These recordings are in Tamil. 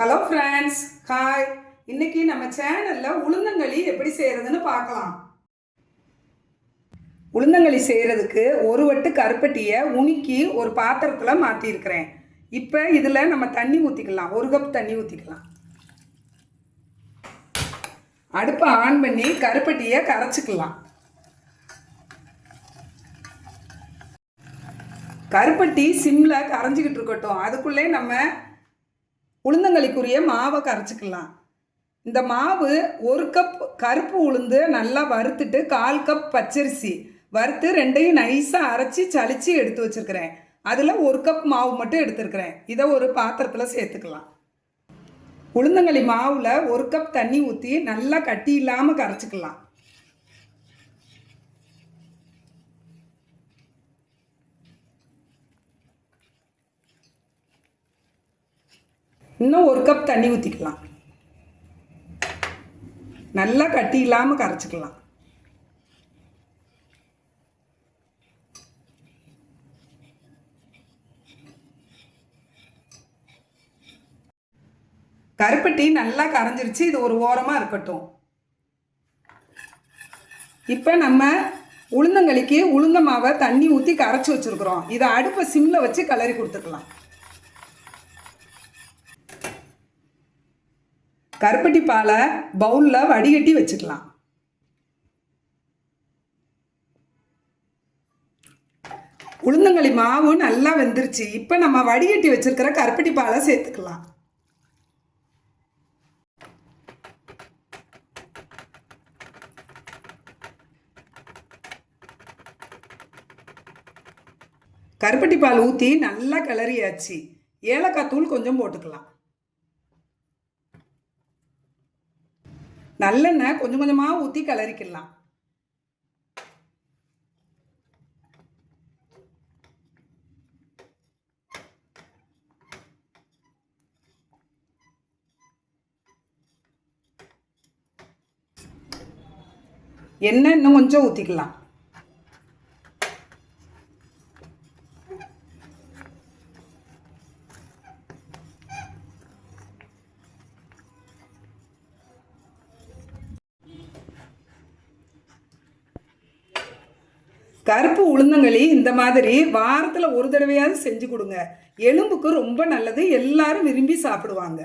Hello friends, hi. இன்னைக்கு நம்ம சேனலில் உளுந்தங்களி எப்படி செய்கிறதுன்னு பார்க்கலாம். உளுந்தங்களி செய்கிறதுக்கு ஒரு வட்டு கருப்பட்டியை உணுக்கி ஒரு பாத்திரத்தில் மாற்றிருக்கிறேன். இப்போ இதில் நம்ம தண்ணி ஊற்றிக்கலாம். 1 கப் தண்ணி ஊற்றிக்கலாம். அடுப்பை ஆன் பண்ணி கருப்பட்டியை கரைச்சிக்கலாம். கருப்பட்டி சிம்மில் கரைஞ்சிக்கிட்டு இருக்கட்டும். அதுக்குள்ளே நம்ம உளுந்தங்களிக்குரிய மாவை கரைச்சிக்கலாம். இந்த மாவு 1 கப் கருப்பு உளுந்து நல்லா வறுத்துட்டு 1/4 கப் பச்சரிசி வறுத்து ரெண்டையும் நைஸாக அரைச்சி சளிச்சு எடுத்து வச்சுருக்கிறேன். அதில் 1 கப் மாவு மட்டும் எடுத்துருக்கிறேன். இதை ஒரு பாத்திரத்தில் சேர்த்துக்கலாம். உளுந்தங்களி மாவில் 1 கப் தண்ணி ஊற்றி நல்லா கட்டி இல்லாமல் கரைச்சிக்கலாம். இன்னும் 1 கப் தண்ணி ஊற்றிக்கலாம். நல்லா கட்டி இல்லாமல் கரைச்சிக்கலாம். கருப்பட்டி நல்லா கரைஞ்சிருச்சு. இது ஒரு ஓரமாக இருக்கட்டும். இப்போ நம்ம உளுந்தங்களிக்கு உளுந்த மாவை தண்ணி ஊற்றி கரைச்சி வச்சுருக்குறோம். இதை அடுப்பை சிம்மில் வச்சு கிளறி கொடுத்துக்கலாம். கருப்பட்டி பாலை பவுலில் வடிகட்டி வச்சுக்கலாம். உளுந்தங்களி மாவு நல்லா வெந்துருச்சு. இப்போ நம்ம வடிகட்டி வச்சிருக்கிற கருப்பட்டி பாலை சேர்த்துக்கலாம். கருப்பட்டி பால் ஊற்றி நல்லா கிளறியாச்சு. ஏலக்காய் தூள் கொஞ்சம் போட்டுக்கலாம். நல்லெண்ணெய் கொஞ்சம் கொஞ்சமாக ஊற்றி கிளறிக்கலாம். எண்ணெய் இன்னும் கொஞ்சம் ஊற்றிக்கலாம். கருப்பு உளுந்தங்களி இந்த மாதிரி வாரத்தில் ஒரு தடவையாவது செஞ்சு கொடுங்க. எலும்புக்கு ரொம்ப நல்லது. எல்லாரும் விரும்பி சாப்பிடுவாங்க.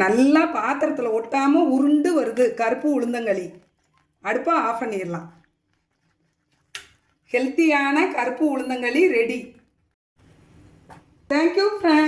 நல்லா பாத்திரத்தில் ஒட்டாமல் உருண்டு வருது கருப்பு உளுந்தங்களி. அடுப்பை ஆஃப் பண்ணிடலாம். ஹெல்த்தியான கருப்பு உளுந்தங்களி ரெடி. Thank you friends.